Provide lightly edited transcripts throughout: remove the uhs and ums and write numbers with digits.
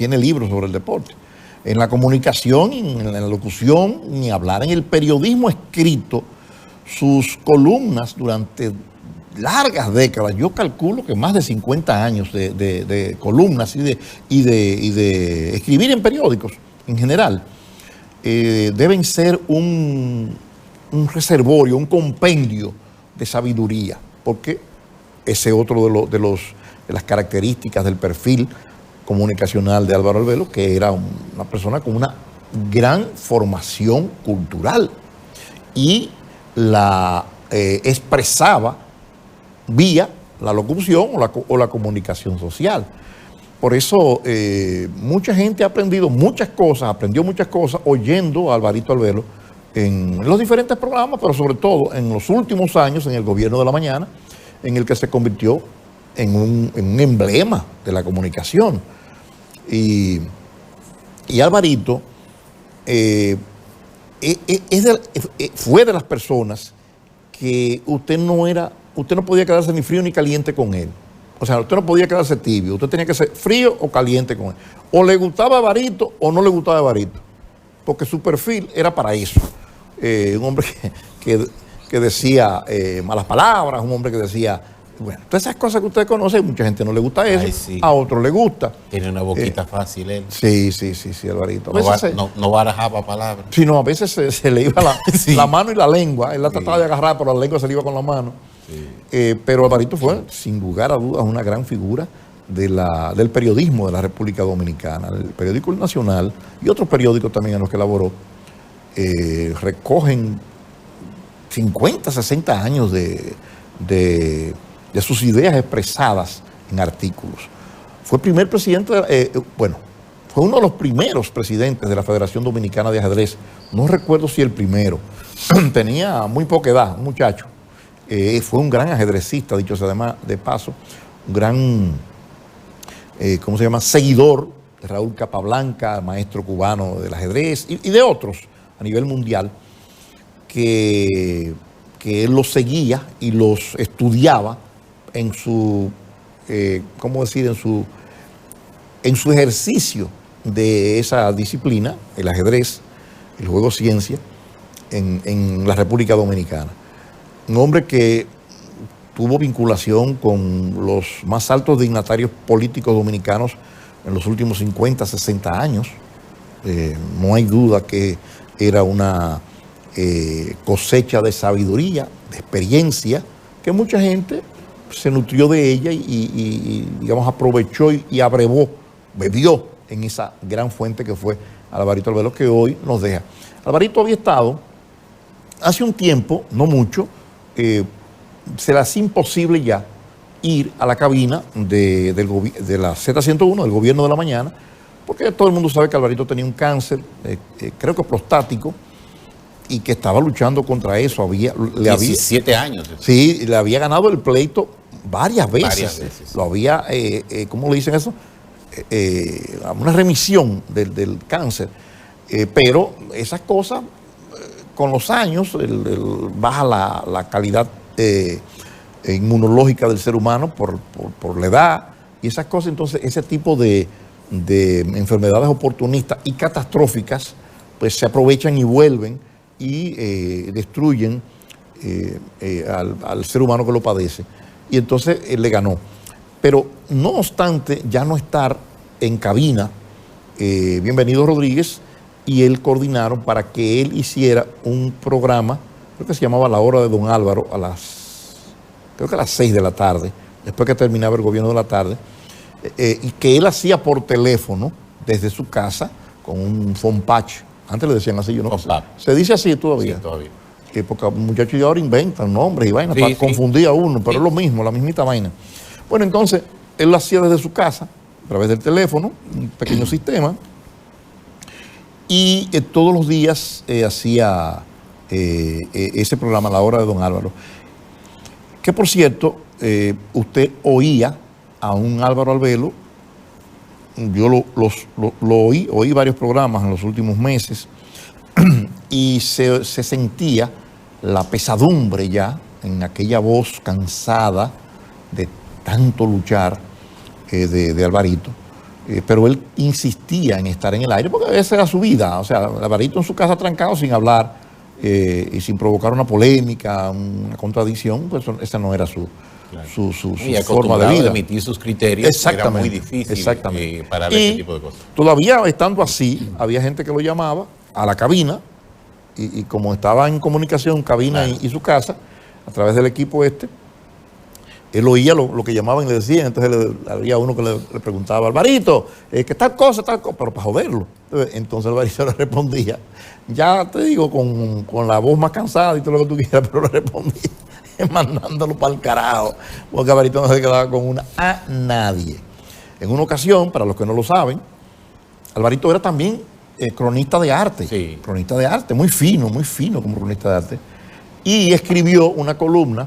tiene libros sobre el deporte. En la comunicación, en la locución, ni hablar. En el periodismo escrito, sus columnas durante largas décadas, yo calculo que más de 50 años de columnas y de escribir en periódicos en general, deben ser un reservorio, un compendio de sabiduría, porque ese es otro de las características del perfil comunicacional de Álvaro Albelo, que era una persona con una gran formación cultural y la expresaba vía la locución o la comunicación social. Por eso mucha gente aprendió muchas cosas oyendo a Alvarito Albelo en los diferentes programas, pero sobre todo en los últimos años en el Gobierno de la Mañana, en el que se convirtió en un emblema de la comunicación. Y Alvarito fue de las personas que usted no podía quedarse ni frío ni caliente con él. O sea, usted no podía quedarse tibio, usted tenía que ser frío o caliente con él. O le gustaba Alvarito o no le gustaba Alvarito, porque su perfil era para eso. Un hombre que decía malas palabras, un hombre que decía, bueno, todas esas cosas que usted conoce, mucha gente no le gusta eso, sí. A otros le gusta. Tiene una boquita fácil él. Sí, Alvarito. No barajaba palabras. Sino a veces se le iba la mano y la lengua. Él la trataba de agarrar, pero la lengua se le iba con la mano. Sí. Pero Alvarito fue, sin lugar a dudas, una gran figura del periodismo de la República Dominicana. El periódico El Nacional y otros periódicos también en los que elaboró recogen 50, 60 años de sus ideas expresadas en artículos. Fue primer presidente, fue uno de los primeros presidentes de la Federación Dominicana de Ajedrez. No recuerdo si el primero. Tenía muy poca edad, un muchacho. Fue un gran ajedrecista, dicho sea además de paso, un gran, seguidor de Raúl Capablanca, maestro cubano del ajedrez, y de otros a nivel mundial, que él los seguía y los estudiaba en su, en su ejercicio de esa disciplina, el ajedrez, el juego ciencia, en la República Dominicana. Un hombre que tuvo vinculación con los más altos dignatarios políticos dominicanos en los últimos 50, 60 años. No hay duda que era una cosecha de sabiduría, de experiencia, que mucha gente se nutrió de ella y digamos, aprovechó y abrevó, bebió en esa gran fuente que fue Alvarito Albelo, que hoy nos deja. Alvarito había estado hace un tiempo, no mucho, se le hacía imposible ya ir a la cabina de la Z101, del Gobierno de la Mañana, porque todo el mundo sabe que Alvarito tenía un cáncer, creo que prostático, y que estaba luchando contra eso. 17 años. Sí, le había ganado el pleito varias veces. Sí. Lo había, ¿cómo le dicen eso? Una remisión del cáncer. Pero esas cosas, con los años, baja la calidad inmunológica del ser humano por la edad y esas cosas. Entonces, ese tipo de enfermedades oportunistas y catastróficas, pues se aprovechan y vuelven y destruyen al ser humano que lo padece. Y entonces él le ganó. Pero no obstante, ya no estar en cabina, Bienvenido Rodríguez y él coordinaron para que él hiciera un programa, creo que se llamaba La Hora de Don Álvaro, creo que a las 6 de la tarde, después que terminaba el Gobierno de la tarde, y que él hacía por teléfono desde su casa con un phone patch. Antes le decían así, yo no sé. ¿Se dice así todavía? Sí, todavía. Porque muchachos de ahora inventan nombres y vainas para confundir a uno, pero es lo mismo, la mismita vaina. Bueno, entonces, él lo hacía desde su casa, a través del teléfono, un pequeño sistema, y todos los días hacía ese programa, La Hora de Don Álvaro. Que, por cierto, usted oía a un Álvaro Albelo, yo lo oí varios programas en los últimos meses, y se sentía la pesadumbre ya en aquella voz cansada de tanto luchar de Alvarito, pero él insistía en estar en el aire porque esa era su vida. O sea, Alvarito en su casa trancado sin hablar y sin provocar una polémica, una contradicción, pues esa no era su forma de vida. A emitir sus criterios, era muy difícil para ese tipo de cosas. Todavía estando así, había gente que lo llamaba a la cabina y como estaba en comunicación, cabina y su casa, a través del equipo él oía lo que llamaban y le decían. Entonces había uno que le preguntaba, Alvarito, que tal cosa, pero para joderlo. Entonces Alvarito le respondía, ya te digo, con la voz más cansada y todo lo que tú quieras, pero le respondía mandándolo para el carajo, porque Alvarito no se quedaba con una a nadie. En una ocasión, para los que no lo saben, Alvarito era también cronista de arte, cronista de arte, muy fino como cronista de arte, y escribió una columna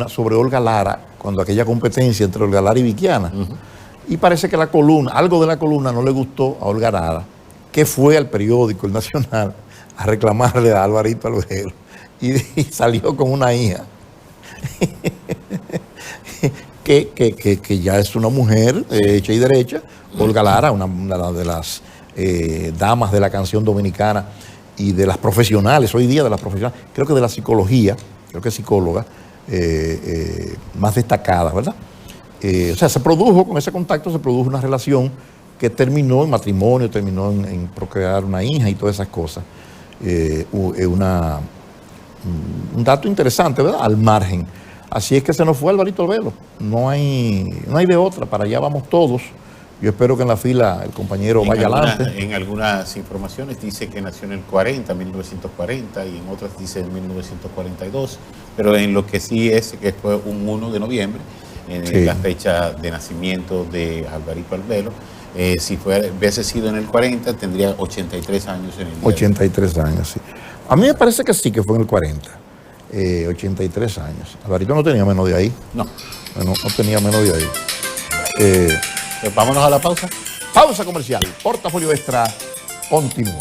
sobre Olga Lara, cuando aquella competencia entre Olga Lara y Viquiana. Y parece que algo de la columna no le gustó a Olga Lara, que fue al periódico El Nacional a reclamarle a Alvarito Albelo y salió con una hija que ya es una mujer hecha y derecha. Olga Lara, una de las damas de la canción dominicana y de las profesionales, hoy día de las profesionales, creo que de la psicología, creo que es psicóloga, más destacada, ¿verdad? O sea, con ese contacto se produjo una relación que terminó en matrimonio, terminó en procrear una hija y todas esas cosas. Un dato interesante, ¿verdad? Al margen. Así es que se nos fue Alvarito Albelo. No hay de otra, para allá vamos todos. Yo espero que en la fila el compañero vaya adelante. En algunas informaciones dice que nació en el 1940, y en otras dice en 1942, pero en lo que sí es que fue un 1 de noviembre, en la fecha de nacimiento de Alvarito Albelo. Si hubiese sido en el 40, tendría 83 años en el día. 83 años, sí. A mí me parece que sí, que fue en el 40. 83 años. Alvarito no tenía menos de ahí. No tenía menos de ahí. Pues vámonos a la pausa. Pausa comercial. Portafolio Extra continúa.